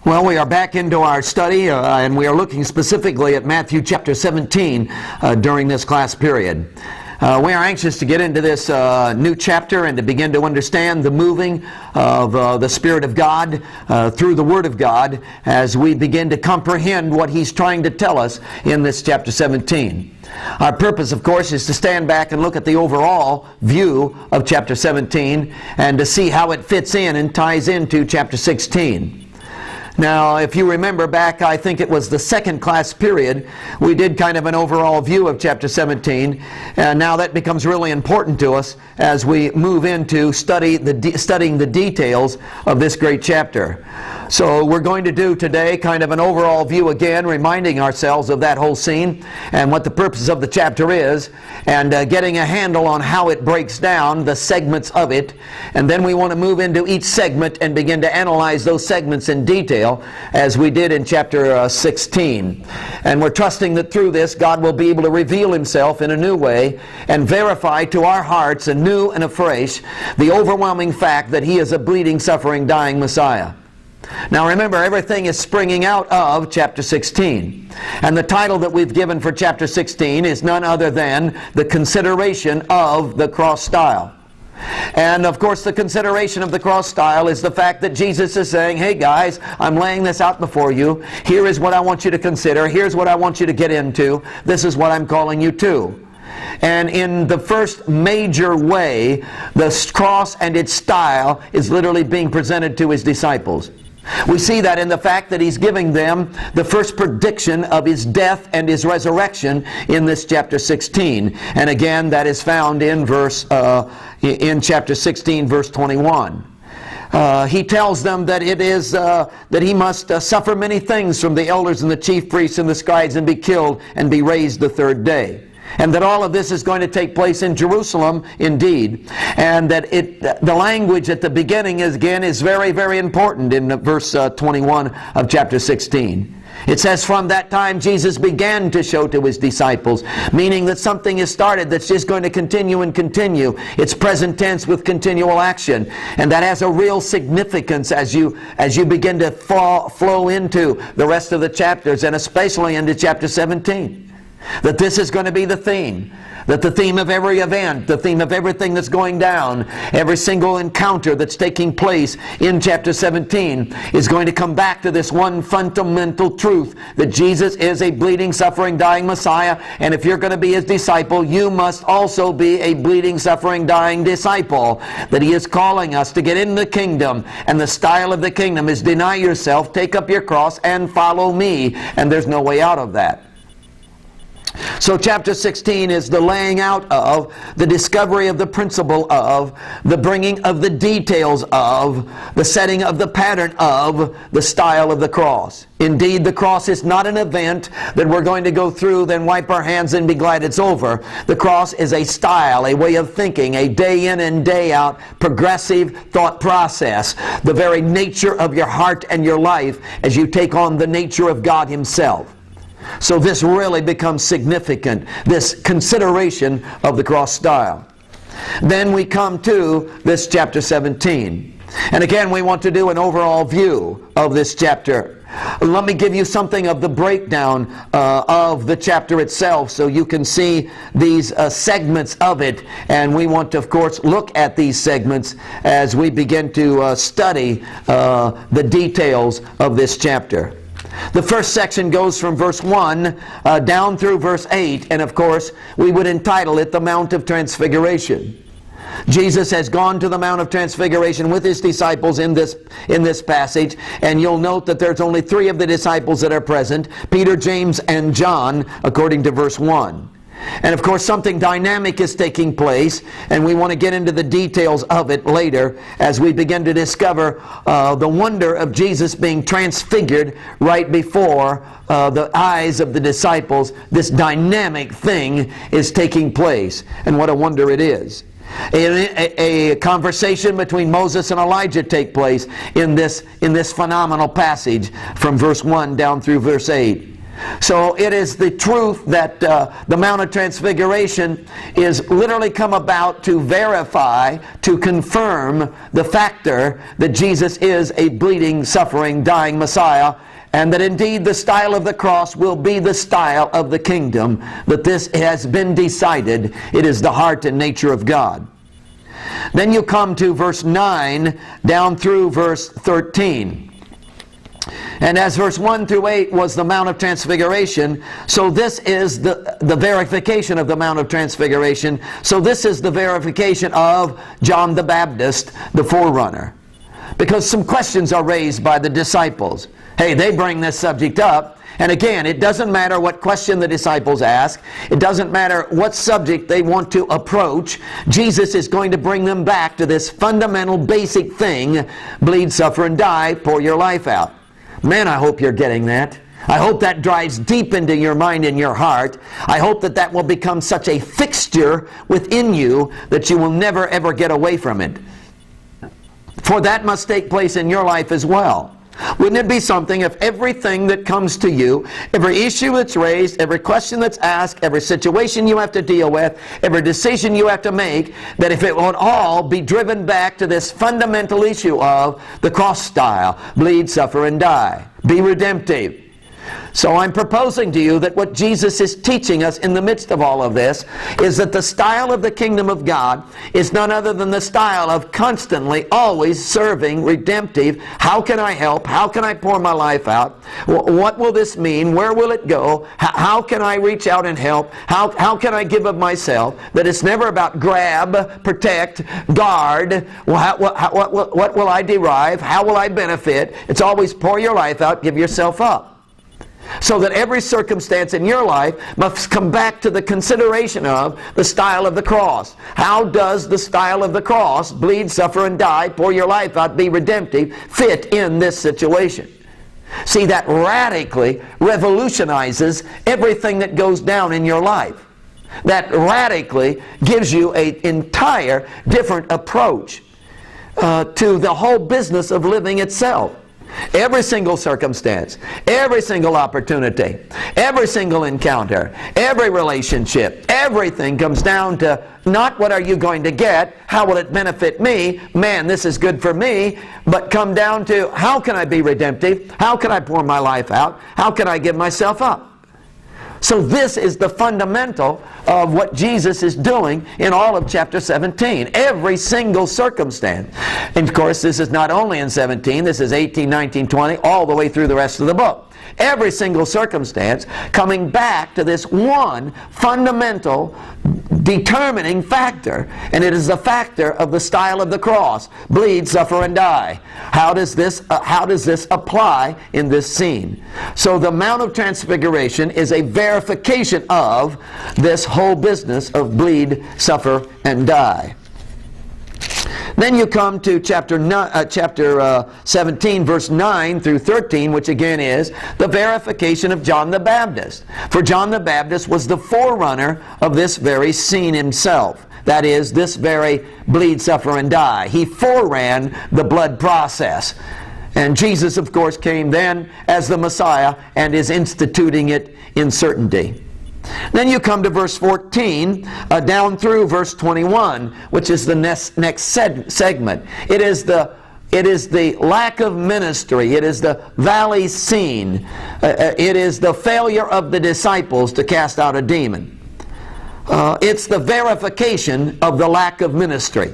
Well, we are back into our study, and we are looking specifically at Matthew chapter 17 during this class period. We are anxious to get into this new chapter and to begin to understand the moving of the Spirit of God through the Word of God as we begin to comprehend what He's trying to tell us in this chapter 17. Our purpose, of course, is to stand back and look at the overall view of chapter 17 and to see how it fits in and ties into chapter 16. Now, if you remember back, I think it was the second class period, we did kind of an overall view of chapter 17, and now that becomes really important to us as we move into studying the details of this great chapter. So we're going to do today kind of an overall view again, reminding ourselves of that whole scene and what the purpose of the chapter is, and getting a handle on how it breaks down, the segments of it, and then we want to move into each segment and begin to analyze those segments in detail as we did in chapter 16. And we're trusting that through this God will be able to reveal Himself in a new way and verify to our hearts anew and afresh the overwhelming fact that He is a bleeding, suffering, dying Messiah. Now remember, everything is springing out of chapter 16. And the title that we've given for chapter 16 is none other than the consideration of the cross style. And of course the consideration of the cross style is the fact that Jesus is saying, hey guys, I'm laying this out before you. Here is what I want you to consider. Here's what I want you to get into. This is what I'm calling you to. And in the first major way, the cross and its style is literally being presented to His disciples. We see that in the fact that He's giving them the first prediction of His death and His resurrection in this chapter 16. And again, that is found in chapter 16, verse 21. He tells them that it is that He must suffer many things from the elders and the chief priests and the scribes and be killed and be raised the third day. And that all of this is going to take place in Jerusalem indeed. And that the language at the beginning is very, very important in verse 21 of chapter 16. It says, from that time Jesus began to show to His disciples, meaning that something is started that's just going to continue and continue. It's present tense with continual action. And that has a real significance as you begin to flow into the rest of the chapters, and especially into chapter 17. That this is going to be the theme. That the theme of every event, the theme of everything that's going down, every single encounter that's taking place in chapter 17 is going to come back to this one fundamental truth, that Jesus is a bleeding, suffering, dying Messiah, and if you're going to be His disciple, you must also be a bleeding, suffering, dying disciple. That He is calling us to get in the kingdom, and the style of the kingdom is deny yourself, take up your cross, and follow me, and there's no way out of that. So chapter 16 is the laying out of, the discovery of the principle of, the bringing of the details of, the setting of the pattern of the style of the cross. Indeed, the cross is not an event that we're going to go through, then wipe our hands and be glad it's over. The cross is a style, a way of thinking, a day in and day out progressive thought process. The very nature of your heart and your life as you take on the nature of God Himself. So this really becomes significant, this consideration of the cross style. Then we come to this chapter 17. And again, we want to do an overall view of this chapter. Let me give you something of the breakdown of the chapter itself so you can see these segments of it. And we want to, of course, look at these segments as we begin to study the details of this chapter. The first section goes from verse 1 down through verse 8, and of course we would entitle it the Mount of Transfiguration. Jesus has gone to the Mount of Transfiguration with His disciples in this passage, and you'll note that there's only 3 of the disciples that are present, Peter, James, and John, according to verse 1. And of course something dynamic is taking place, and we want to get into the details of it later as we begin to discover the wonder of Jesus being transfigured right before the eyes of the disciples. This dynamic thing is taking place, and what a wonder it is. A conversation between Moses and Elijah take place in this phenomenal passage from verse 1 down through verse 8. So it is the truth that the Mount of Transfiguration is literally come about to verify, to confirm the factor that Jesus is a bleeding, suffering, dying Messiah, and that indeed the style of the cross will be the style of the kingdom, that this has been decided. It is the heart and nature of God. Then you come to verse 9 down through verse 13. And as verse 1 through 8 was the Mount of Transfiguration, so this is the verification of the Mount of Transfiguration. So this is the verification of John the Baptist, the forerunner. Because some questions are raised by the disciples. Hey, they bring this subject up. And again, it doesn't matter what question the disciples ask. It doesn't matter what subject they want to approach. Jesus is going to bring them back to this fundamental, basic thing: bleed, suffer, and die. Pour your life out. Man, I hope you're getting that. I hope that drives deep into your mind and your heart. I hope that that will become such a fixture within you that you will never ever get away from it. For that must take place in your life as well. Wouldn't it be something if everything that comes to you, every issue that's raised, every question that's asked, every situation you have to deal with, every decision you have to make, that if it would all be driven back to this fundamental issue of the cross style: bleed, suffer, and die. Be redemptive. So I'm proposing to you that what Jesus is teaching us in the midst of all of this is that the style of the kingdom of God is none other than the style of constantly, always serving, redemptive. How can I help? How can I pour my life out? What will this mean? Where will it go? How can I reach out and help? How can I give of myself? That it's never about grab, protect, guard. What will I derive? How will I benefit? It's always pour your life out, give yourself up. So that every circumstance in your life must come back to the consideration of the style of the cross. How does the style of the cross, bleed, suffer, and die, pour your life out, be redemptive, fit in this situation? See, that radically revolutionizes everything that goes down in your life. That radically gives you an entire different approach to the whole business of living itself. Every single circumstance, every single opportunity, every single encounter, every relationship, everything comes down to not what are you going to get, how will it benefit me, man, this is good for me, but come down to how can I be redemptive, how can I pour my life out, how can I give myself up. So this is the fundamental of what Jesus is doing in all of chapter 17. Every single circumstance. And of course, this is not only in 17, this is 18, 19, 20, all the way through the rest of the book. Every single circumstance coming back to this one fundamental determining factor, and it is the factor of the style of the cross: bleed, suffer, and die. How does this apply in this scene? So the Mount of Transfiguration is a verification of this whole business of bleed, suffer, and die. Then you come to chapter 17, verse 9 through 13, which again is the verification of John the Baptist. For John the Baptist was the forerunner of this very scene himself. That is, this very bleed, suffer, and die. He foreran the blood process. And Jesus, of course, came then as the Messiah and is instituting it in certainty. Then you come to verse 14 down through verse 21, which is the next segment. It is the lack of ministry. It is the valley scene. It is the failure of the disciples to cast out a demon. It's the verification of the lack of ministry.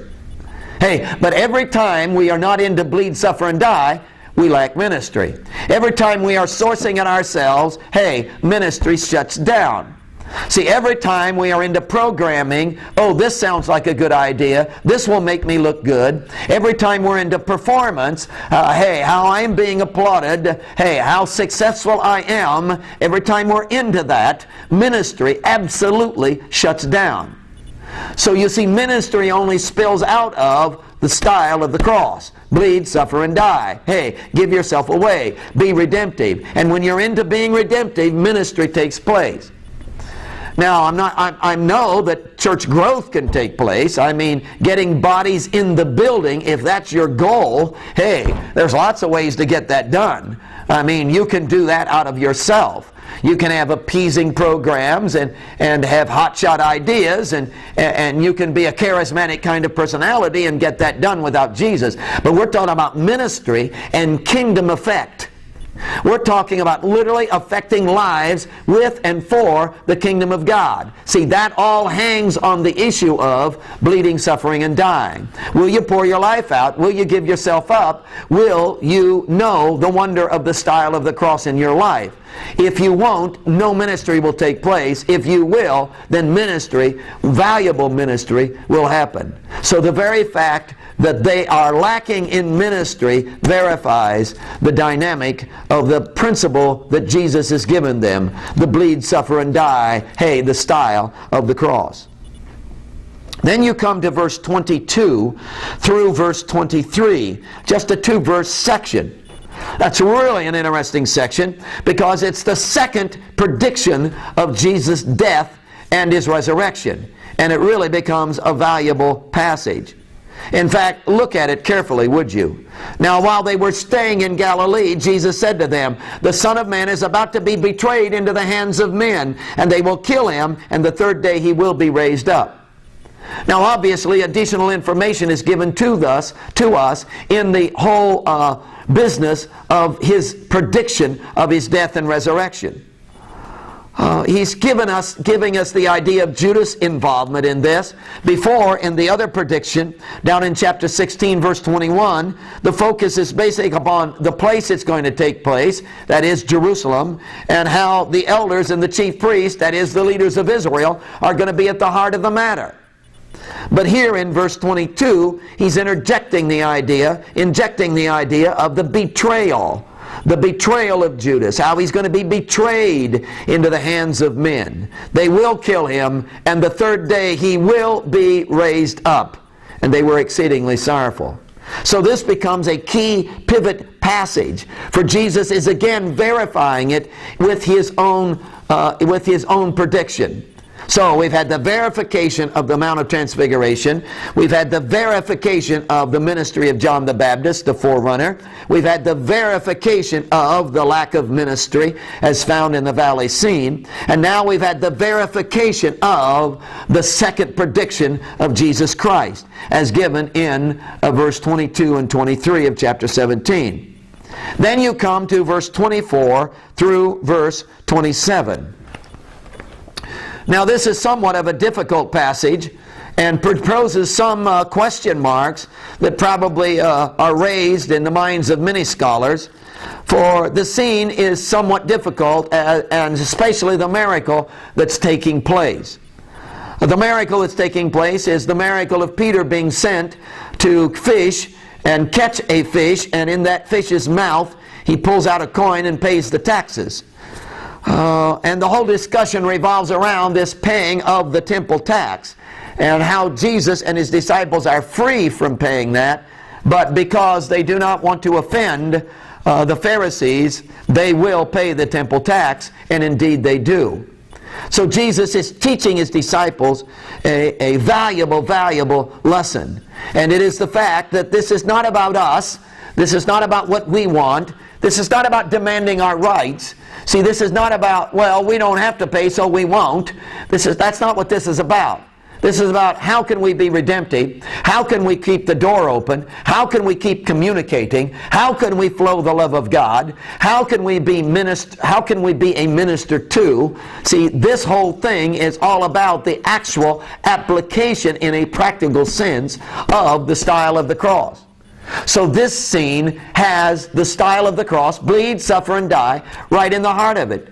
Hey, but every time we are not into bleed, suffer, and die, we lack ministry. Every time we are sourcing it ourselves, hey, ministry shuts down. See, every time we are into programming, oh, this sounds like a good idea, this will make me look good. Every time we're into performance, hey, how I'm being applauded, hey, how successful I am, every time we're into that, ministry absolutely shuts down. So you see, ministry only spills out of the style of the cross. Bleed, suffer, and die. Hey, give yourself away. Be redemptive. And when you're into being redemptive, ministry takes place. Now, I know that church growth can take place. I mean, getting bodies in the building, if that's your goal, hey, there's lots of ways to get that done. I mean, you can do that out of yourself. You can have appeasing programs and have hotshot ideas, and you can be a charismatic kind of personality and get that done without Jesus. But we're talking about ministry and kingdom effect. We're talking about literally affecting lives with and for the kingdom of God. See, that all hangs on the issue of bleeding, suffering, and dying. Will you pour your life out? Will you give yourself up? Will you know the wonder of the style of the cross in your life? If you won't, no ministry will take place. If you will, then ministry, valuable ministry, will happen. So the very fact that they are lacking in ministry verifies the dynamic of the principle that Jesus has given them, the bleed, suffer, and die, hey, the style of the cross. Then you come to verse 22 through verse 23, just a 2-verse section. That's really an interesting section because it's the second prediction of Jesus' death and His resurrection. And it really becomes a valuable passage. In fact, look at it carefully, would you? Now, while they were staying in Galilee, Jesus said to them, "The Son of Man is about to be betrayed into the hands of men, and they will kill Him, and the third day He will be raised up." Now, obviously, additional information is given to us in the whole business of His prediction of His death and resurrection. He's giving us the idea of Judas' involvement in this. Before, in the other prediction, down in chapter 16, verse 21, the focus is basically upon the place it's going to take place, that is Jerusalem, and how the elders and the chief priests, that is the leaders of Israel, are going to be at the heart of the matter. But here in verse 22, he's injecting the idea of the betrayal of Judas, how he's going to be betrayed into the hands of men. They will kill him, and the third day he will be raised up. And they were exceedingly sorrowful. So this becomes a key pivot passage, for Jesus is again verifying it with his own prediction. So we've had the verification of the Mount of Transfiguration. We've had the verification of the ministry of John the Baptist, the forerunner. We've had the verification of the lack of ministry as found in the valley scene. And now we've had the verification of the second prediction of Jesus Christ as given in verse 22 and 23 of chapter 17. Then you come to verse 24 through verse 27. Now this is somewhat of a difficult passage and proposes some question marks that probably are raised in the minds of many scholars, for the scene is somewhat difficult, and especially the miracle that's taking place. The miracle that's taking place is the miracle of Peter being sent to fish and catch a fish, and in that fish's mouth he pulls out a coin and pays the taxes. And the whole discussion revolves around this paying of the temple tax and how Jesus and His disciples are free from paying that, but because they do not want to offend the Pharisees, they will pay the temple tax, and indeed they do. So Jesus is teaching His disciples a valuable lesson. And it is the fact that this is not about us. This is not about what we want. This is not about demanding our rights. See, this is not about, well, we don't have to pay, so we won't. That's not what this is about. This is about how can we be redemptive? How can we keep the door open? How can we keep communicating? How can we flow the love of God? How can we be a minister to? See, this whole thing is all about the actual application in a practical sense of the style of the cross. So this scene has the style of the cross, bleed, suffer, and die, right in the heart of it.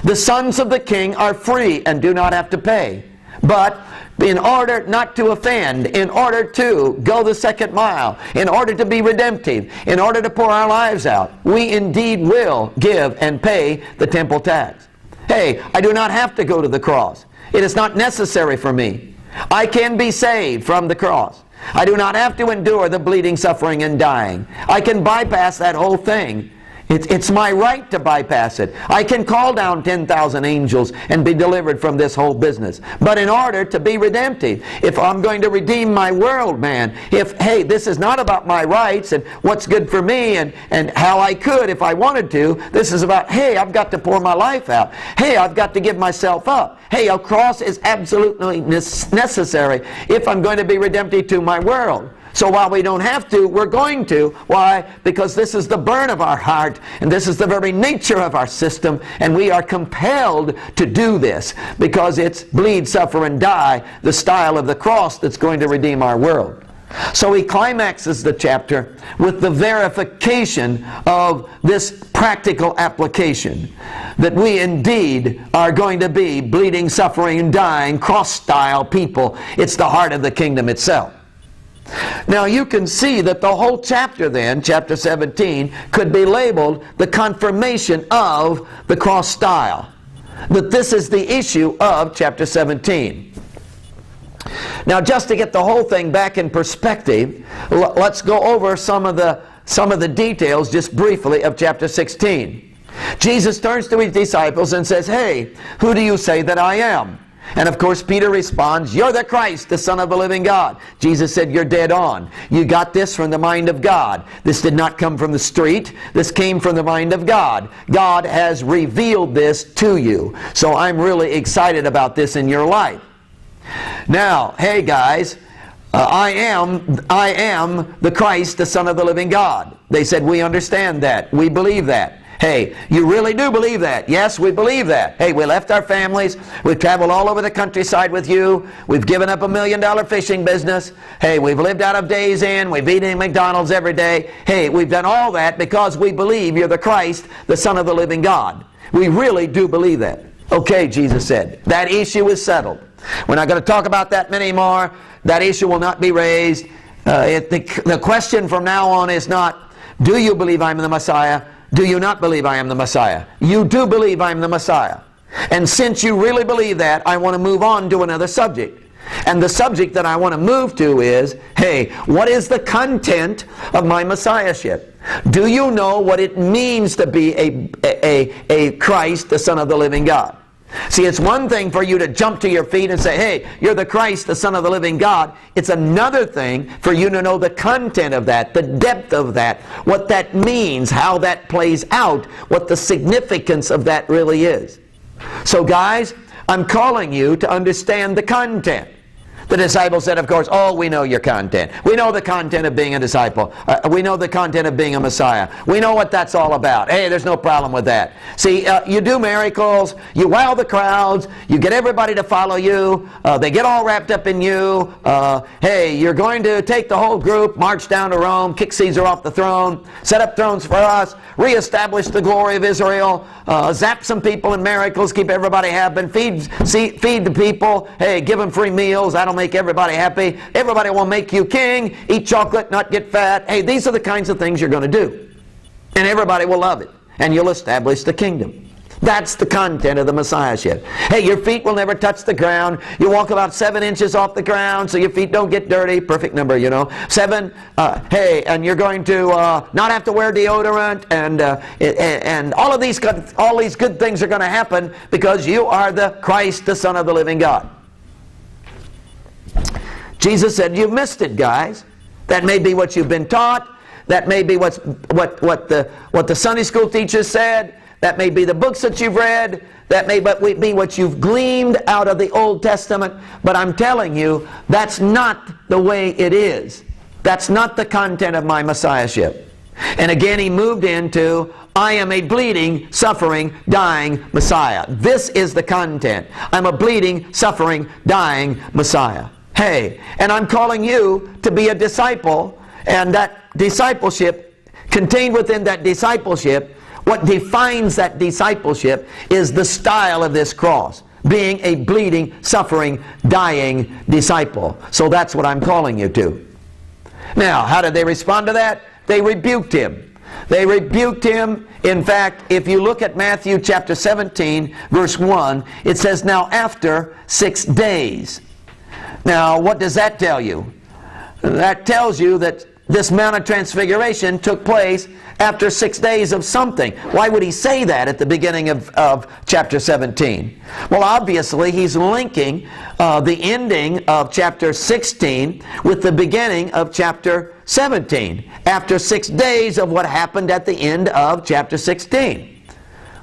The sons of the king are free and do not have to pay. But in order not to offend, in order to go the second mile, in order to be redemptive, in order to pour our lives out, we indeed will give and pay the temple tax. Hey, I do not have to go to the cross. It is not necessary for me. I can be saved from the cross. I do not have to endure the bleeding, suffering, and dying. I can bypass that whole thing It's my right to bypass it. I can call down 10,000 angels and be delivered from this whole business. But in order to be redemptive, if I'm going to redeem my world, man, hey, this is not about my rights and what's good for me and how I could if I wanted to. This is about, hey, I've got to pour my life out. Hey, I've got to give myself up. Hey, a cross is absolutely necessary if I'm going to be redemptive to my world. So while we don't have to, we're going to. Why? Because this is the burn of our heart, and this is the very nature of our system, and we are compelled to do this because it's bleed, suffer, and die, the style of the cross that's going to redeem our world. So he climaxes the chapter with the verification of this practical application, that we indeed are going to be bleeding, suffering, and dying, cross-style people. It's the heart of the kingdom itself. Now you can see that the whole chapter then, chapter 17, could be labeled the confirmation of the cross style. That this is the issue of chapter 17. Now just to get the whole thing back in perspective, let's go over some of the details just briefly of chapter 16. Jesus turns to his disciples and says, "Hey, who do you say that I am?" And of course Peter responds, "You're the Christ, the Son of the living God." Jesus said, "You're dead on. You got this from the mind of God. This did not come from the street. This came from the mind of God. God has revealed this to you. So I'm really excited about this in your life." Now, hey guys, I am the Christ, the Son of the living God. They said, "We understand that. We believe that." Hey, you really do believe that? Yes, we believe that. Hey, we left our families. We've traveled all over the countryside with you. We've given up $1 million fishing business. Hey, we've lived out of Days Inn. We've eaten at McDonald's every day. Hey, we've done all that because we believe you're the Christ, the Son of the living God. We really do believe that. Okay, Jesus said, that issue is settled. We're not going to talk about that anymore. That issue will not be raised. The question from now on is not, do you believe I'm the Messiah? Do you not believe I am the Messiah? You do believe I am the Messiah. And since you really believe that, I want to move on to another subject. And the subject that I want to move to is, hey, what is the content of my Messiahship? Do you know what it means to be a Christ, the Son of the living God? See, it's one thing for you to jump to your feet and say, hey, you're the Christ, the Son of the living God. It's another thing for you to know the content of that, the depth of that, what that means, how that plays out, what the significance of that really is. So guys, I'm calling you to understand the content. The disciples said, of course, oh, we know your content. We know the content of being a disciple. We know the content of being a Messiah. We know what that's all about. Hey, there's no problem with that. See, you do miracles. You wow the crowds. You get everybody to follow you. They get all wrapped up in you. Hey, you're going to take the whole group, march down to Rome, kick Caesar off the throne, set up thrones for us, reestablish the glory of Israel, zap some people in miracles, keep everybody happy, feed the people. Hey, give them free meals. That'll make everybody happy. Everybody will make you king. Eat chocolate, not get fat. Hey, these are the kinds of things you're going to do. And everybody will love it. And you'll establish the kingdom. That's the content of the Messiahship. Hey, your feet will never touch the ground. You walk about 7 inches off the ground so your feet don't get dirty. Perfect number, you know. 7. Hey, and you're going to not have to wear deodorant, and all these good things are going to happen because you are the Christ, the Son of the living God. Jesus said, you've missed it, guys. That may be what you've been taught. That may be what the Sunday school teachers said. That may be the books that you've read. That may be what you've gleaned out of the Old Testament. But I'm telling you, that's not the way it is. That's not the content of my Messiahship. And again, he moved into, I am a bleeding, suffering, dying Messiah. This is the content. I'm a bleeding, suffering, dying Messiah. Hey, and I'm calling you to be a disciple, and that discipleship, contained within that discipleship, what defines that discipleship is the style of this cross, being a bleeding, suffering, dying disciple. So that's what I'm calling you to. Now, how did they respond to that? They rebuked him. They rebuked him. In fact, if you look at Matthew chapter 17, verse 1, it says, now after 6 days. Now, what does that tell you? That tells you that this Mount of Transfiguration took place after 6 days of something. Why would he say that at the beginning of chapter 17? Well, obviously he's linking the ending of chapter 16 with the beginning of chapter 17, after 6 days of what happened at the end of chapter 16.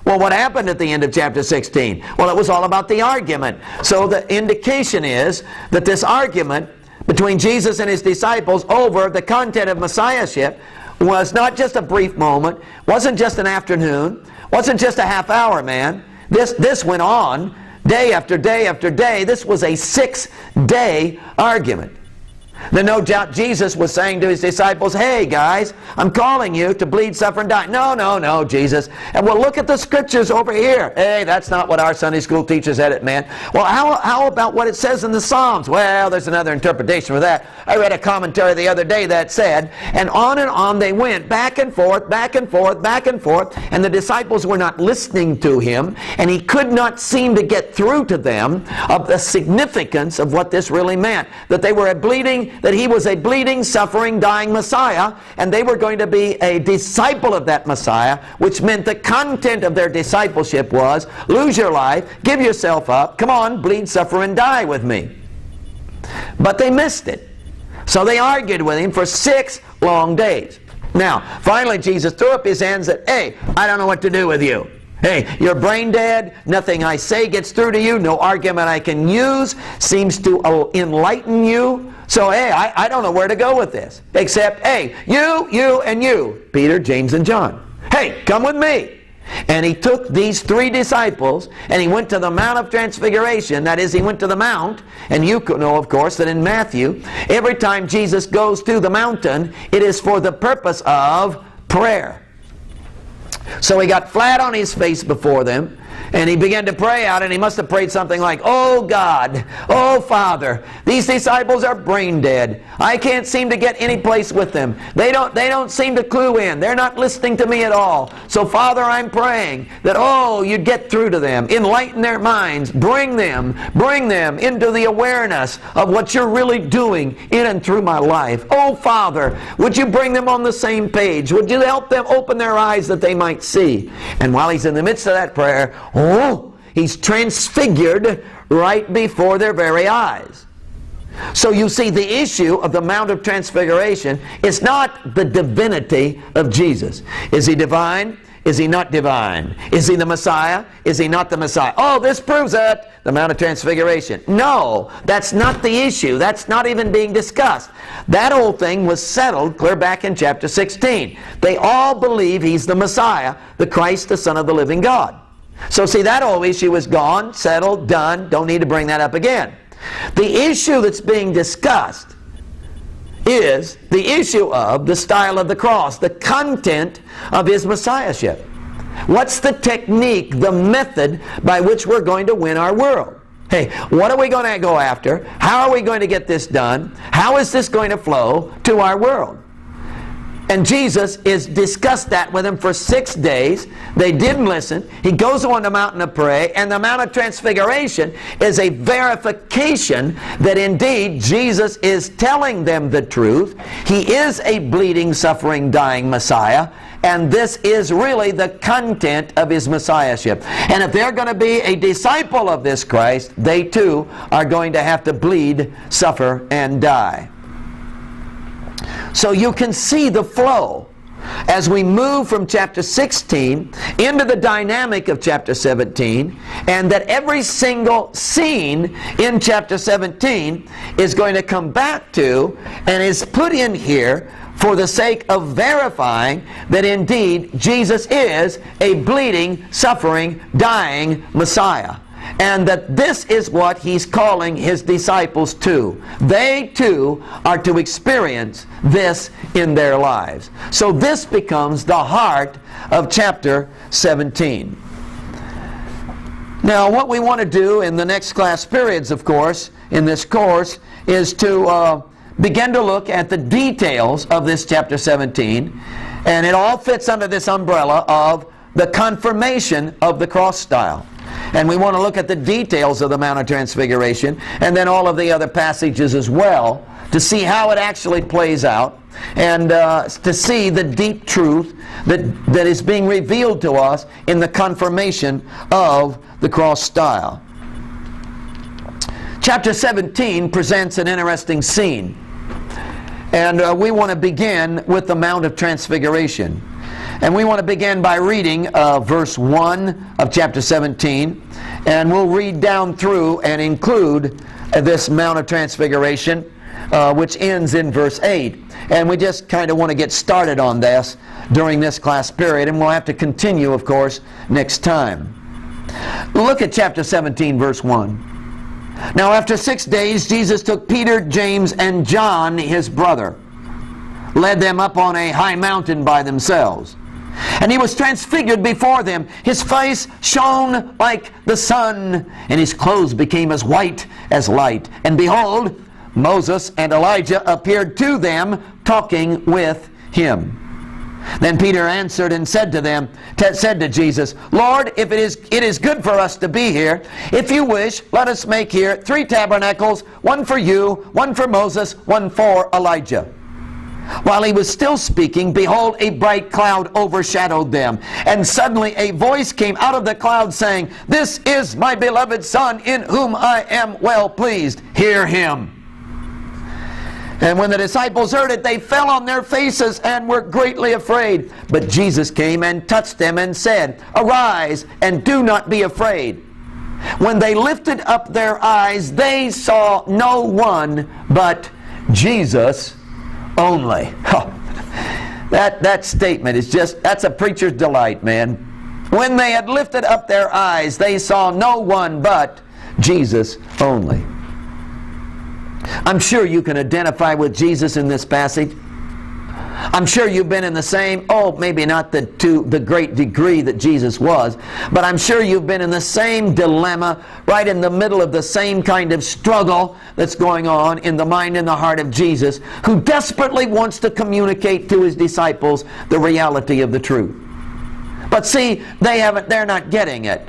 Well, what happened at the end of chapter 16? Well, it was all about the argument. So the indication is that this argument between Jesus and his disciples over the content of Messiahship was not just a brief moment, wasn't just an afternoon, wasn't just a half hour, man. This went on day after day after day. This was a 6-day argument. Then no doubt Jesus was saying to his disciples, hey guys, I'm calling you to bleed, suffer, and die. No, no, no, Jesus. And well, look at the scriptures over here. Hey, that's not what our Sunday school teacher said it meant. Well, how about what it says in the Psalms? Well, there's another interpretation for that. I read a commentary the other day that said, and on they went, back and forth, back and forth, back and forth, and the disciples were not listening to him, and he could not seem to get through to them of the significance of what this really meant. That they were that he was a bleeding, suffering, dying Messiah, and they were going to be a disciple of that Messiah, which meant the content of their discipleship was, lose your life, give yourself up, come on, bleed, suffer, and die with me. But they missed it. So they argued with him for 6 long days. Now, finally Jesus threw up his hands and said, hey, I don't know what to do with you. Hey, you're brain dead. Nothing I say gets through to you. No argument I can use seems to enlighten you. So, hey, I don't know where to go with this. Except, hey, you, and you, Peter, James, and John. Hey, come with me. And he took these 3 disciples and he went to the Mount of Transfiguration. That is, he went to the mount. And you know, of course, that in Matthew, every time Jesus goes to the mountain, it is for the purpose of prayer. So he got flat on his face before them, and he began to pray out, and he must have prayed something like, oh God, oh Father, these disciples are brain dead. I can't seem to get any place with them. They don't seem to clue in. They're not listening to me at all. So Father, I'm praying that, oh, you'd get through to them, enlighten their minds, bring them into the awareness of what you're really doing in and through my life. Oh Father, would you bring them on the same page? Would you help them open their eyes that they might see? And while he's in the midst of that prayer, he's transfigured right before their very eyes. So you see, the issue of the Mount of Transfiguration is not the divinity of Jesus. Is he divine? Is he not divine? Is he the Messiah? Is he not the Messiah? Oh, this proves it. The Mount of Transfiguration. No, that's not the issue. That's not even being discussed. That whole thing was settled clear back in chapter 16. They all believe he's the Messiah, the Christ, the Son of the living God. So see, that whole issue is gone, settled, done. Don't need to bring that up again. The issue that's being discussed is the issue of the style of the cross, the content of his Messiahship. What's the technique, the method by which we're going to win our world? Hey, what are we going to go after? How are we going to get this done? How is this going to flow to our world? And Jesus is discussed that with them for 6 days. They didn't listen. He goes on the mountain to pray, and the Mount of Transfiguration is a verification that indeed Jesus is telling them the truth. He is a bleeding, suffering, dying Messiah, and this is really the content of his Messiahship. And if they're going to be a disciple of this Christ, they too are going to have to bleed, suffer, and die. So you can see the flow as we move from chapter 16 into the dynamic of chapter 17, and that every single scene in chapter 17 is going to come back to and is put in here for the sake of verifying that indeed Jesus is a bleeding, suffering, dying Messiah. And that this is what he's calling his disciples to. They too are to experience this in their lives. So this becomes the heart of chapter 17. Now what we want to do in the next class periods, of course, in this course, is to begin to look at the details of this chapter 17. And it all fits under this umbrella of the confirmation of the cross style. And we want to look at the details of the Mount of Transfiguration, and then all of the other passages as well to see how it actually plays out, and to see the deep truth that is being revealed to us in the confirmation of the cross style. Chapter 17 presents an interesting scene, and we want to begin with the Mount of Transfiguration. And we want to begin by reading verse 1 of chapter 17, and we'll read down through and include this Mount of Transfiguration, which ends in verse 8. And we just kind of want to get started on this during this class period, and we'll have to continue, of course, next time. Look at chapter 17, verse 1. Now after 6 days, Jesus took Peter, James, and John, his brother, led them up on a high mountain by themselves. And he was transfigured before them. His face shone like the sun, and his clothes became as white as light. And behold, Moses and Elijah appeared to them, talking with him. Then Peter answered and said to Jesus, Lord, if it is good for us to be here, if you wish, let us make here 3 tabernacles, one for you, one for Moses, one for Elijah. While he was still speaking, behold, a bright cloud overshadowed them. And suddenly a voice came out of the cloud saying, This is my beloved Son, in whom I am well pleased. Hear him. And when the disciples heard it, they fell on their faces and were greatly afraid. But Jesus came and touched them and said, Arise, and do not be afraid. When they lifted up their eyes, they saw no one but Jesus only. Oh, that statement is just, that's a preacher's delight, man. When they had lifted up their eyes, they saw no one but Jesus only. I'm sure you can identify with Jesus in this passage. I'm sure you've been in the same, maybe not to the great degree that Jesus was, but I'm sure you've been in the same dilemma, right in the middle of the same kind of struggle that's going on in the mind and the heart of Jesus, who desperately wants to communicate to his disciples the reality of the truth. But see, they're not getting it.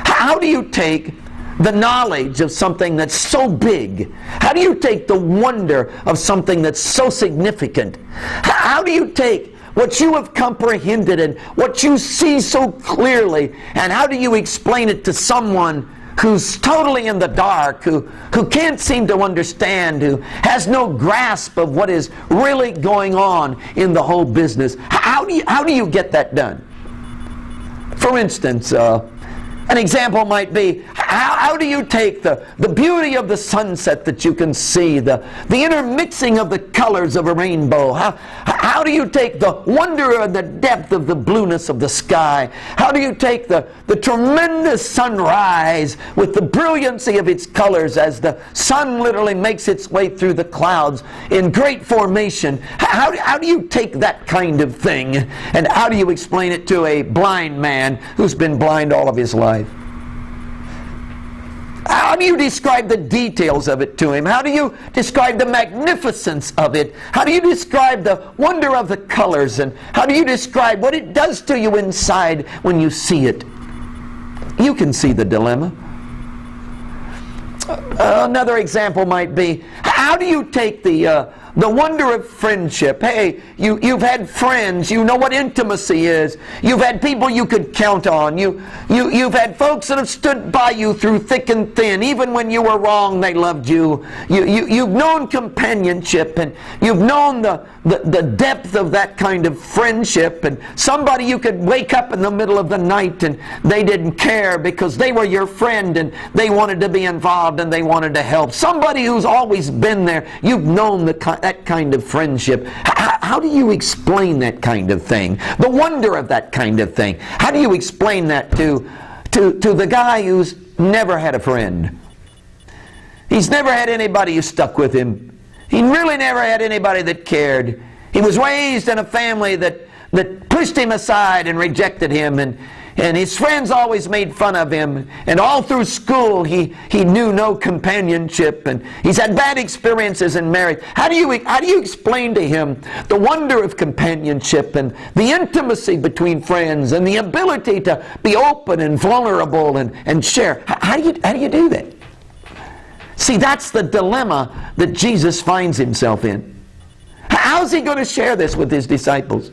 How do you take the knowledge of something that's so big? How do you take the wonder of something that's so significant? How do you take what you have comprehended and what you see so clearly, and how do you explain it to someone who's totally in the dark, who can't seem to understand, who has no grasp of what is really going on in the whole business? How do you get that done? For instance, an example might be, how do you take the beauty of the sunset that you can see, the intermixing of the colors of a rainbow? How do you take the wonder and the depth of the blueness of the sky? How do you take the tremendous sunrise with the brilliancy of its colors as the sun literally makes its way through the clouds in great formation? How do you take that kind of thing, and how do you explain it to a blind man who's been blind all of his life? How do you describe the details of it to him? How do you describe the magnificence of it? How do you describe the wonder of the colors? And how do you describe what it does to you inside when you see it? You can see the dilemma. Another example might be, how do you take the wonder of friendship? Hey, you've had friends. You know what intimacy is. You've had people you could count on. You've had folks that have stood by you through thick and thin. Even when you were wrong, they loved you. You've known companionship, and you've known the depth of that kind of friendship, and somebody you could wake up in the middle of the night and they didn't care because they were your friend and they wanted to be involved and they wanted to help. Somebody who's always been there. You've known that kind of friendship. How do you explain that kind of thing? The wonder of that kind of thing. How do you explain that to the guy who's never had a friend? He's never had anybody who stuck with him. He really never had anybody that cared. He was raised in a family that pushed him aside and rejected him, and his friends always made fun of him, and all through school he knew no companionship, and he's had bad experiences in marriage. How do you explain to him the wonder of companionship and the intimacy between friends and the ability to be open and vulnerable and share? How do you do that? See, that's the dilemma that Jesus finds himself in. How's he going to share this with his disciples?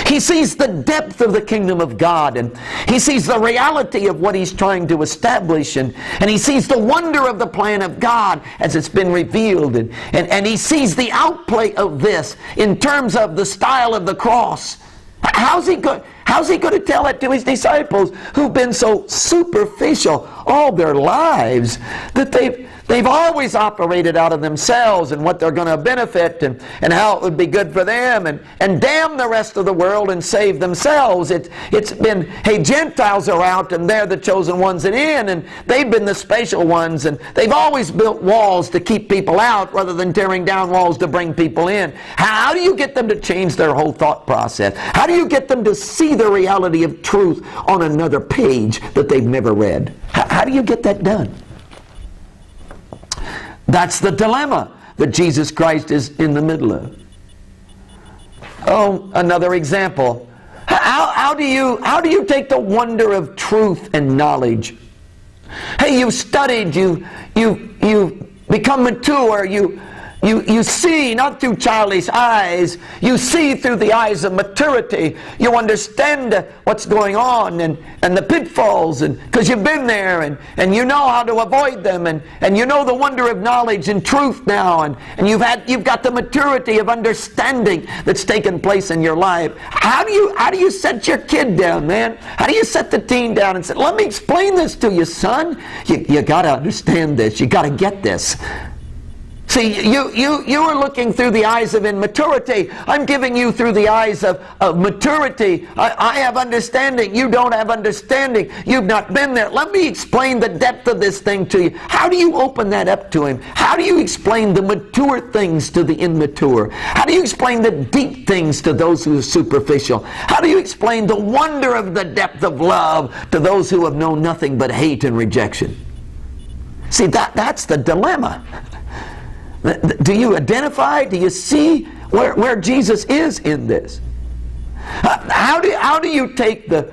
He sees the depth of the kingdom of God, and he sees the reality of what he's trying to establish, and he sees the wonder of the plan of God as it's been revealed, and he sees the outplay of this in terms of the style of the cross. How's he going to tell it to his disciples who've been so superficial all their lives that they've always operated out of themselves and what they're going to benefit and how it would be good for them and damn the rest of the world and save themselves? It's been, hey, Gentiles are out and they're the chosen ones in, and they've been the special ones, and they've always built walls to keep people out rather than tearing down walls to bring people in. How do you get them to change their whole thought process? How do you get them to see the reality of truth on another page that they've never read? How do you get that done? That's the dilemma that Jesus Christ is in the middle of. Oh, another example. How do you take the wonder of truth and knowledge? Hey, you've studied, you've become mature, you see not through childish eyes, you see through the eyes of maturity. You understand what's going on and the pitfalls, and because you've been there and you know how to avoid them, and you know the wonder of knowledge and truth now, and you've got the maturity of understanding that's taken place in your life. How do you set your kid down, man? How do you set the teen down and say, let me explain this to you, son? You got to understand this. You got to get this. See, you are looking through the eyes of immaturity. I'm giving you through the eyes of maturity. I have understanding. You don't have understanding. You've not been there. Let me explain the depth of this thing to you. How do you open that up to him? How do you explain the mature things to the immature? How do you explain the deep things to those who are superficial? How do you explain the wonder of the depth of love to those who have known nothing but hate and rejection? See, that's the dilemma. Do you identify? Do you see where Jesus is in this? How do you take the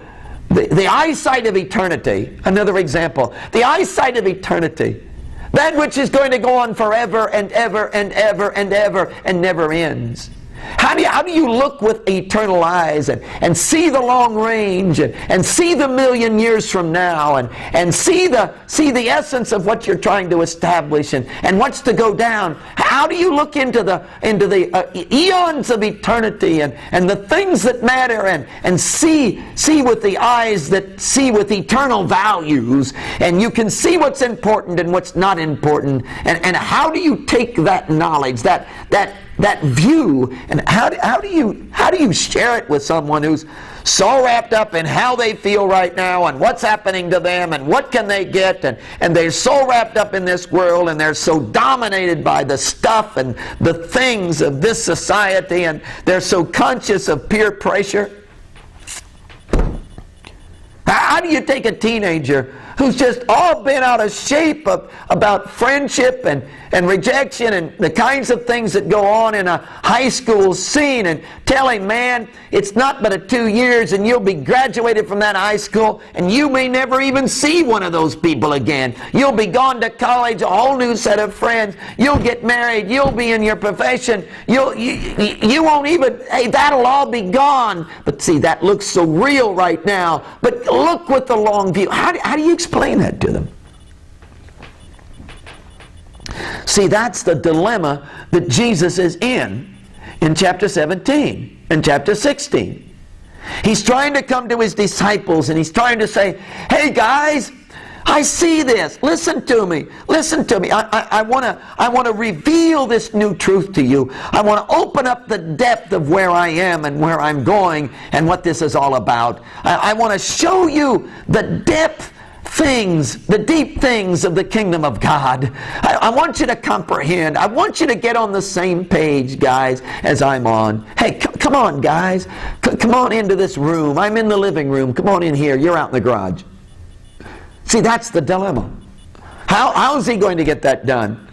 eyesight of eternity? Another example. The eyesight of eternity. That which is going to go on forever and ever and ever and ever and never ends. How do you look with eternal eyes and see the long range and see the million years from now and see the essence of what you're trying to establish and what's to go down? How do you look into the eons of eternity and the things that matter and see with the eyes that see with eternal values, and you can see what's important and what's not important, and how do you take that knowledge, that view, and how do you share it with someone who's so wrapped up in how they feel right now and what's happening to them and what can they get, and they're so wrapped up in this world, and they're so dominated by the stuff and the things of this society, and they're so conscious of peer pressure? How do you take a teenager who's just all been out of shape about friendship and rejection and the kinds of things that go on in a high school scene, and tell him, man, it's not but 2 years and you'll be graduated from that high school and you may never even see one of those people again. You'll be gone to college, a whole new set of friends. You'll get married. You'll be in your profession. You won't even, hey, that'll all be gone. But see, that looks so real right now. But look with the long view. How do you explain that to them? See, that's the dilemma that Jesus is in chapter 17 and chapter 16. He's trying to come to his disciples and he's trying to say, hey guys, I see this. Listen to me. Listen to me. I want to reveal this new truth to you. I want to open up the depth of where I am and where I'm going and what this is all about. I want to show you the depth things, the deep things of the kingdom of God. I want you to comprehend. I want you to get on the same page, guys, as I'm on. Hey, come on, guys. Come on into this room. I'm in the living room. Come on in here. You're out in the garage. See, that's the dilemma. How is he going to get that done?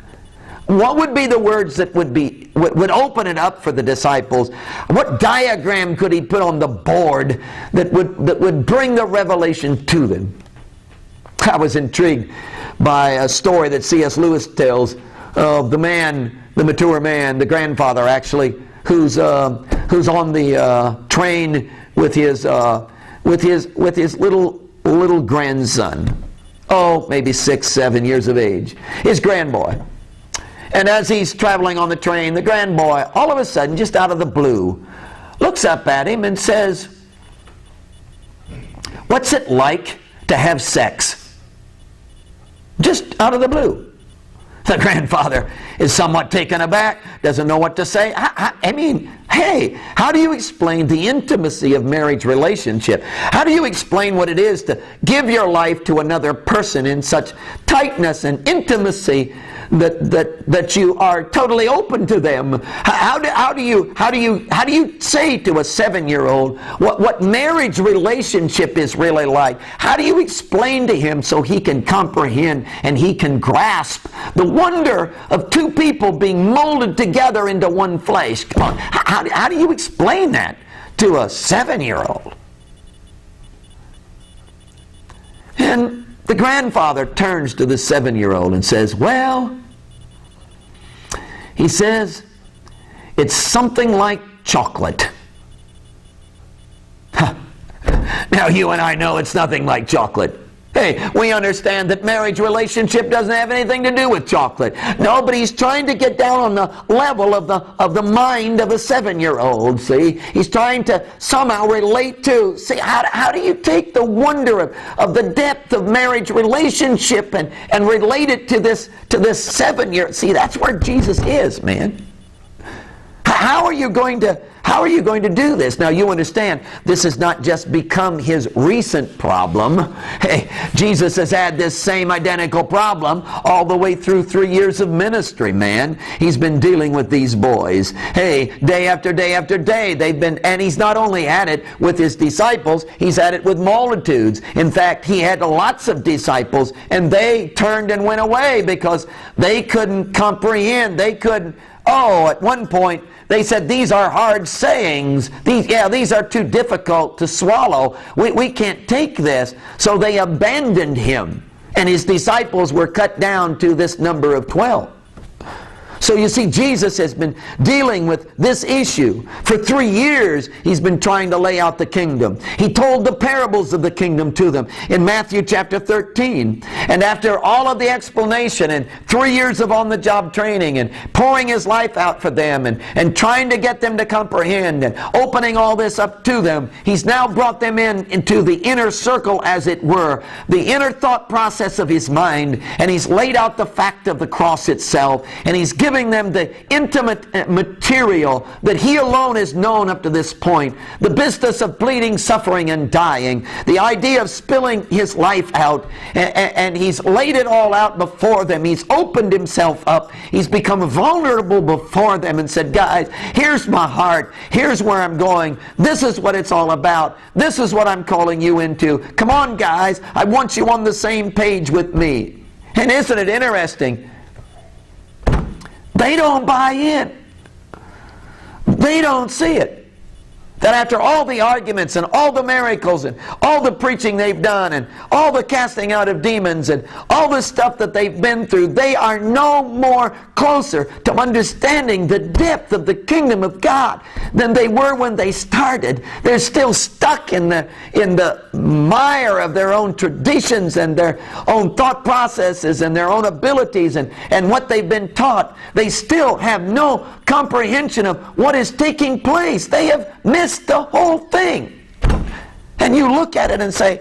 What would be the words that would open it up for the disciples? What diagram could he put on the board that would bring the revelation to them? I was intrigued by a story that C.S. Lewis tells of the man, the mature man, the grandfather actually, who's on the train with his little grandson. Oh, maybe 6, 7 years of age. His grandboy. And as he's traveling on the train, the grandboy, all of a sudden, just out of the blue, looks up at him and says, "What's it like to have sex?" Just out of the blue. The grandfather is somewhat taken aback, doesn't know what to say. I mean, hey, how do you explain the intimacy of marriage relationship? How do you explain what it is to give your life to another person in such tightness and intimacy that you are totally open to them? How do you say to a 7-year-old what marriage relationship is really like? How do you explain to him so he can comprehend and he can grasp the wonder of two people being molded together into one flesh? Come on, how do you explain that to a 7-year-old? And the grandfather turns to the 7-year-old and says, "Well," he says, "it's something like chocolate." Now you and I know it's nothing like chocolate. Hey, we understand that marriage relationship doesn't have anything to do with chocolate. No, but he's trying to get down on the level of the mind of a 7-year-old, see? He's trying to somehow relate to, see, how do you take the wonder of the depth of marriage relationship and relate it to this 7-year? See, that's where Jesus is, man. How are you going to do this? Now you understand, this has not just become his recent problem. Hey, Jesus has had this same identical problem all the way through 3 years of ministry, man. He's been dealing with these boys. Hey, day after day after day, and he's not only had it with his disciples, he's had it with multitudes. In fact, he had lots of disciples, and they turned and went away because they couldn't comprehend. They couldn't. Oh, at one point, they said, "These are hard sayings. These are too difficult to swallow. We can't take this." So they abandoned him. And his disciples were cut down to this number of 12. So you see, Jesus has been dealing with this issue. For 3 years, he's been trying to lay out the kingdom. He told the parables of the kingdom to them in Matthew chapter 13. And after all of the explanation and 3 years of on-the-job training and pouring his life out for them and trying to get them to comprehend and opening all this up to them, he's now brought them into the inner circle, as it were, the inner thought process of his mind, and he's laid out the fact of the cross itself, and he's giving them the intimate material that he alone has known up to this point. The business of bleeding, suffering, and dying. The idea of spilling his life out. And he's laid it all out before them. He's opened himself up. He's become vulnerable before them and said, "Guys, here's my heart. Here's where I'm going. This is what it's all about. This is what I'm calling you into. Come on, guys. I want you on the same page with me." And isn't it interesting? They don't buy in. They don't see it. That after all the arguments and all the miracles and all the preaching they've done and all the casting out of demons and all the stuff that they've been through, they are no more closer to understanding the depth of the kingdom of God than they were when they started. They're still stuck in the mire of their own traditions and their own thought processes and their own abilities and what they've been taught. They still have no comprehension of what is taking place. They have missed the whole thing. And you look at it and say,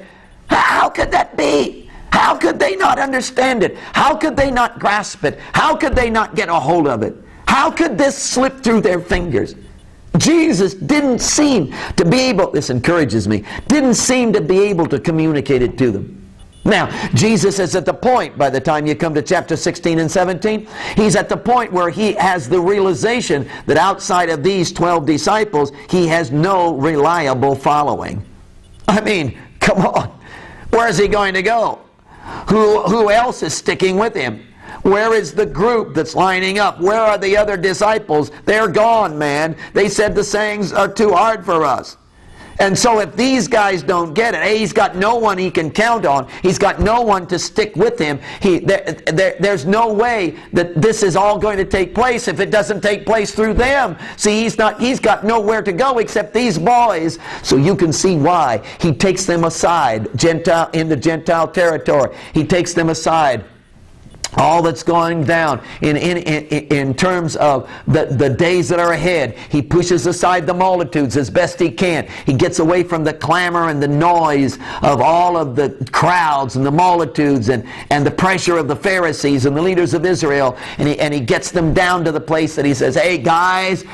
how could that be? How could they not understand it? How could they not grasp it? How could they not get a hold of it? How could this slip through their fingers? Jesus didn't seem to be able, this encourages me, didn't seem to be able to communicate it to them. Now, Jesus is at the point, by the time you come to chapter 16 and 17, he's at the point where he has the realization that outside of these 12 disciples, he has no reliable following. I mean, come on. Where is he going to go? Who else is sticking with him? Where is the group that's lining up? Where are the other disciples? They're gone, man. They said the sayings are too hard for us. And so if these guys don't get it, he's got no one he can count on. He's got no one to stick with him. There's no way that this is all going to take place if it doesn't take place through them. See, he's got nowhere to go except these boys. So you can see why. He takes them aside, in the Gentile territory. He takes them aside. All that's going down in terms of the days that are ahead. He pushes aside the multitudes as best he can. He gets away from the clamor and the noise of all of the crowds and the multitudes and the pressure of the Pharisees and the leaders of Israel. And he gets them down to the place that he says, hey guys,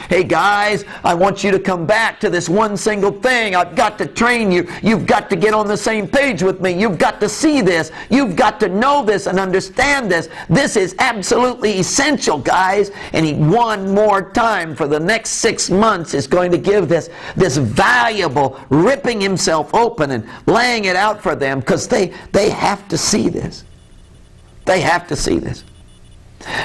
I want you to come back to this one single thing. I've got to train you. You've got to get on the same page with me. You've got to see this. You've got to know this and understand this. This is absolutely essential, guys. And he one more time for the next 6 months is going to give this valuable, ripping himself open and laying it out for them, because they have to see this. They have to see this.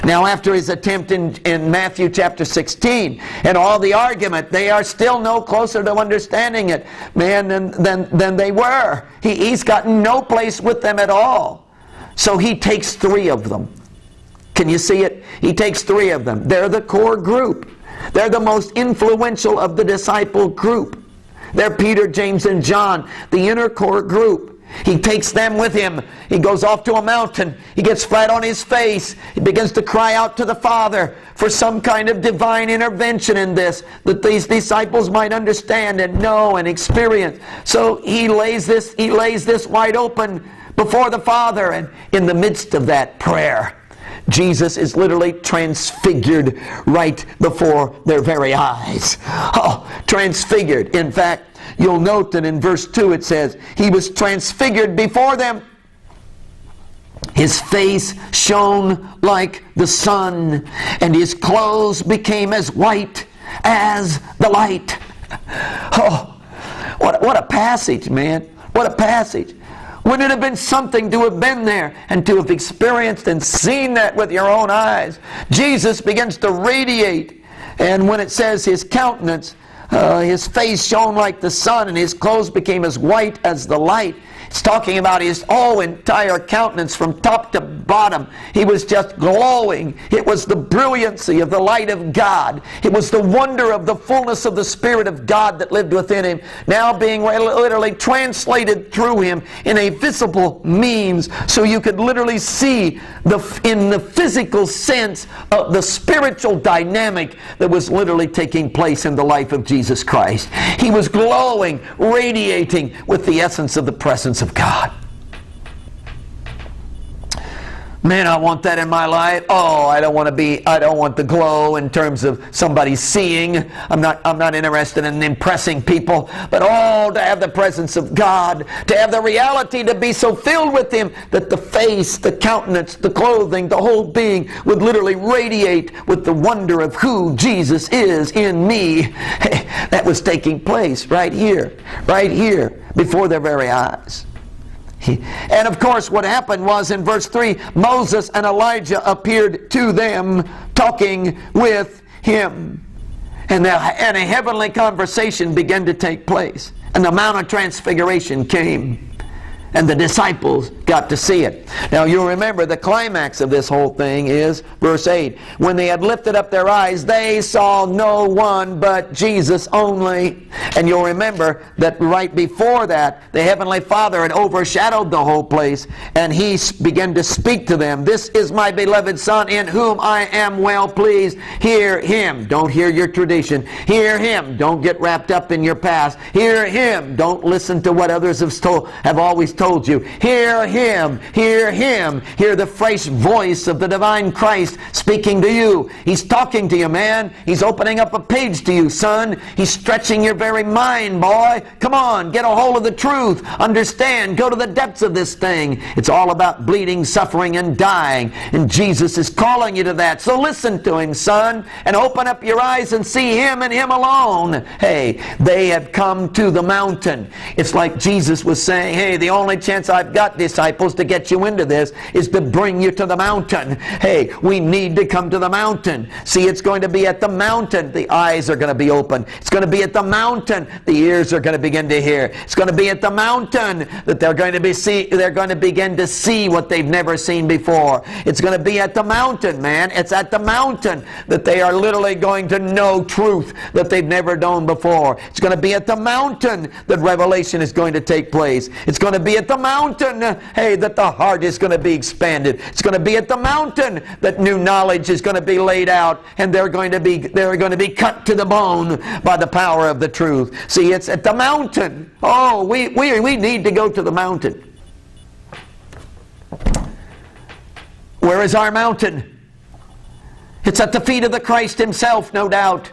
Now, after his attempt in Matthew chapter 16 and all the argument, they are still no closer to understanding it, man, than they were. He's gotten no place with them at all. So he takes 3 of them. Can you see it? He takes 3 of them. They're the core group. They're the most influential of the disciple group. They're Peter, James, and John, the inner core group. He takes them with him. He goes off to a mountain. He gets flat on his face. He begins to cry out to the Father for some kind of divine intervention in this, that these disciples might understand and know and experience. So he lays this wide open before the Father, and in the midst of that prayer, Jesus is literally transfigured right before their very eyes. Oh, transfigured. In fact, you'll note that in verse 2 it says, he was transfigured before them. His face shone like the sun, and his clothes became as white as the light. Oh, what a passage, man. What a passage. Wouldn't it have been something to have been there and to have experienced and seen that with your own eyes? Jesus begins to radiate, and when it says his countenance, his face shone like the sun and his clothes became as white as the light, it's talking about his whole entire countenance from top to bottom. He was just glowing. It was the brilliancy of the light of God. It was the wonder of the fullness of the Spirit of God that lived within him, now being literally translated through him in a visible means, so you could literally see in the physical sense of the spiritual dynamic that was literally taking place in the life of Jesus Christ. He was glowing, radiating with the essence of the presence of God. Man, I want that in my life. Oh, I don't want the glow in terms of somebody seeing. I'm not interested in impressing people, but to have the presence of God, to have the reality, to be so filled with him that the face, the countenance, the clothing, the whole being would literally radiate with the wonder of who Jesus is in me. Hey, that was taking place right here before their very eyes. And of course what happened was in verse 3, Moses and Elijah appeared to them talking with him. And a heavenly conversation began to take place. And the Mount of Transfiguration came. And the disciples got to see it. Now you'll remember the climax of this whole thing is verse 8. When they had lifted up their eyes, they saw no one but Jesus only. And you'll remember that right before that, the Heavenly Father had overshadowed the whole place, and he began to speak to them. This is my beloved Son, in whom I am well pleased. Hear him. Don't hear your tradition. Hear him. Don't get wrapped up in your past. Hear him. Don't listen to what others have always told you. Hear him. Hear him. Hear the fresh voice of the divine Christ speaking to you. He's talking to you, man. He's opening up a page to you, son. He's stretching your very mind, boy. Come on, get a hold of the truth. Understand. Go to the depths of this thing. It's all about bleeding, suffering, and dying. And Jesus is calling you to that. So listen to him, son, and open up your eyes and see him and him alone. Hey, they have come to the mountain. It's like Jesus was saying, hey, the only only chance I've got, disciples, to get you into this is to bring you to the mountain. Hey, we need to come to the mountain. See, it's going to be at the mountain the eyes are going to be open. It's going to be at the mountain the ears are going to begin to hear. It's going to be at the mountain that they're going to begin to see what they've never seen before. It's going to be at the mountain, man. It's at the mountain that they are literally going to know truth that they've never known before. It's going to be at the mountain that revelation is going to take place. It's going to be at the mountain, hey, that the heart is going to be expanded. It's going to be at the mountain that new knowledge is going to be laid out, and they're going to be cut to the bone by the power of the truth. See, it's at the mountain. Oh, we need to go to the mountain. Where is our mountain? It's at the feet of the Christ himself, no doubt.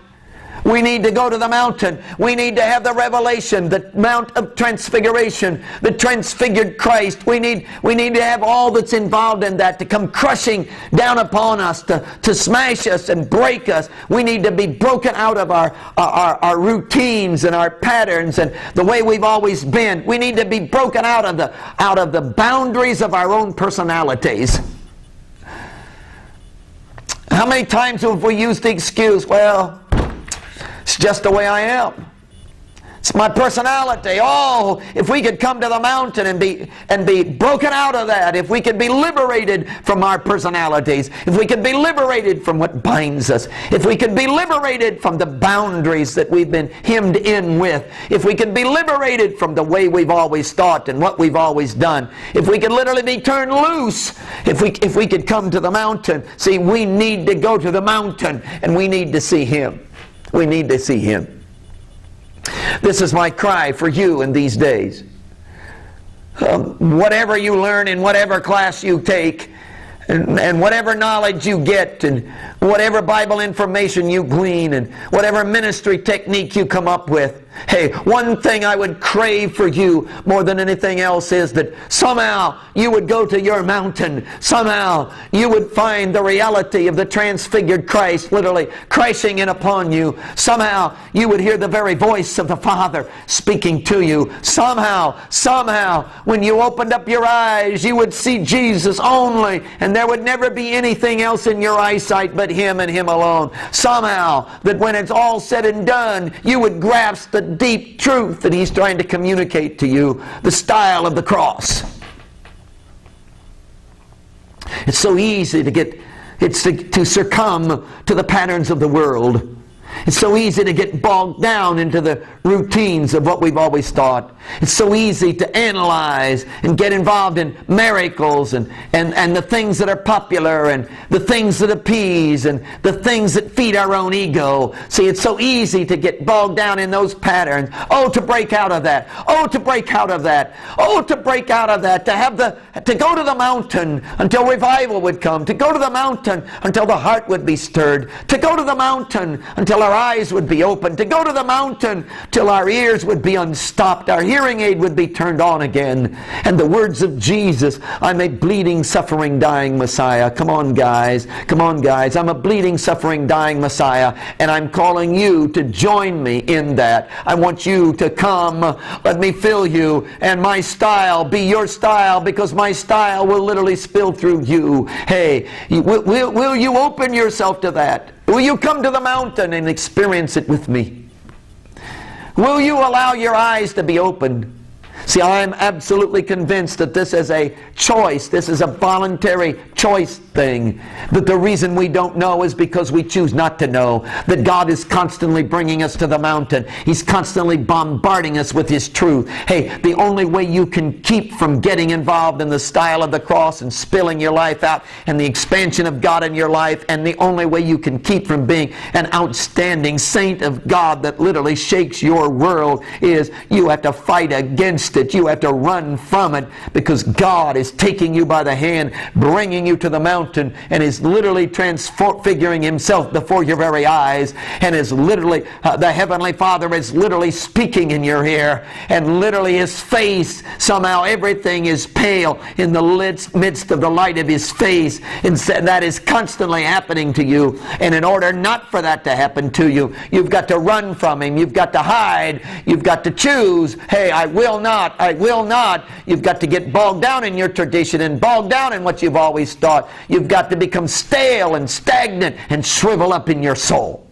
We need to go to the mountain. We need to have the revelation, the Mount of Transfiguration, the transfigured Christ. We need to have all that's involved in that to come crushing down upon us, to smash us and break us. We need to be broken out of our routines and our patterns and the way we've always been. We need to be broken out of the boundaries of our own personalities. How many times have we used the excuse, well, it's just the way I am. It's my personality. Oh, if we could come to the mountain and be broken out of that, if we could be liberated from our personalities, if we could be liberated from what binds us, if we could be liberated from the boundaries that we've been hemmed in with, if we could be liberated from the way we've always thought and what we've always done, if we could literally be turned loose, if we could come to the mountain. See, we need to go to the mountain, and we need to see him. We need to see him. This is my cry for you in these days. Whatever you learn in whatever class you take, and whatever knowledge you get, and whatever Bible information you glean, and whatever ministry technique you come up with, hey, one thing I would crave for you more than anything else is that somehow you would go to your mountain. Somehow you would find the reality of the transfigured Christ literally crashing in upon you. Somehow you would hear the very voice of the Father speaking to you. Somehow, when you opened up your eyes, you would see Jesus only, and there would never be anything else in your eyesight but him and him alone. Somehow, that when it's all said and done, you would grasp the deep truth that he's trying to communicate to you, the style of the cross. It's so easy to succumb to the patterns of the world. It's so easy to get bogged down into the routines of what we've always thought. It's so easy to analyze and get involved in miracles and the things that are popular and the things that appease and the things that feed our own ego. See, it's so easy to get bogged down in those patterns. Oh, to break out of that. Oh, to break out of that. Oh, to break out of that. To go to the mountain until revival would come. To go to the mountain until the heart would be stirred. To go to the mountain until our eyes would be opened. To go to the mountain till our ears would be unstopped, our hearing aid would be turned on again, and the words of Jesus, I'm a bleeding, suffering, dying Messiah. Come on, guys. Come on, guys. I'm a bleeding, suffering, dying Messiah, and I'm calling you to join me in that. I want you to come. Let me fill you, and my style be your style, because my style will literally spill through you. Hey, will you open yourself to that? Will you come to the mountain and experience it with me? Will you allow your eyes to be opened? See, I'm absolutely convinced that this is a choice. This is a voluntary choice thing. That the reason we don't know is because we choose not to know. That God is constantly bringing us to the mountain. He's constantly bombarding us with His truth. Hey, the only way you can keep from getting involved in the style of the cross and spilling your life out and the expansion of God in your life, and the only way you can keep from being an outstanding saint of God that literally shakes your world, is you have to fight against it. You have to run from it, because God is taking you by the hand, bringing you to the mountain, and is literally transfiguring Himself before your very eyes, and is literally, the Heavenly Father is literally speaking in your ear, and literally His face, somehow everything is pale in the midst of the light of His face, and that is constantly happening to you. And in order not for that to happen to you, you've got to run from Him, you've got to hide, you've got to choose, hey, I will not not, I will not. You've got to get bogged down in your tradition and bogged down in what you've always thought. You've got to become stale and stagnant and shrivel up in your soul.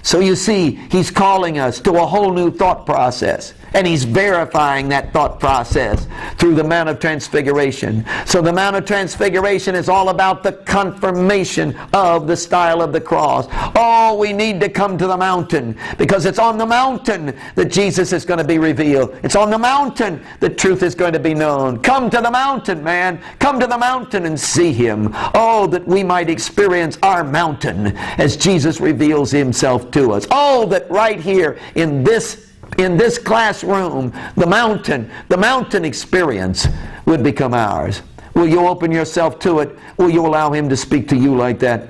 So you see, He's calling us to a whole new thought process. And He's verifying that thought process through the Mount of Transfiguration. So the Mount of Transfiguration is all about the confirmation of the style of the cross. Oh, we need to come to the mountain, because it's on the mountain that Jesus is going to be revealed. It's on the mountain that truth is going to be known. Come to the mountain, man. Come to the mountain and see Him. Oh, that we might experience our mountain as Jesus reveals Himself to us. Oh, that right here in this classroom, the mountain experience would become ours. Will you open yourself to it? Will you allow Him to speak to you like that?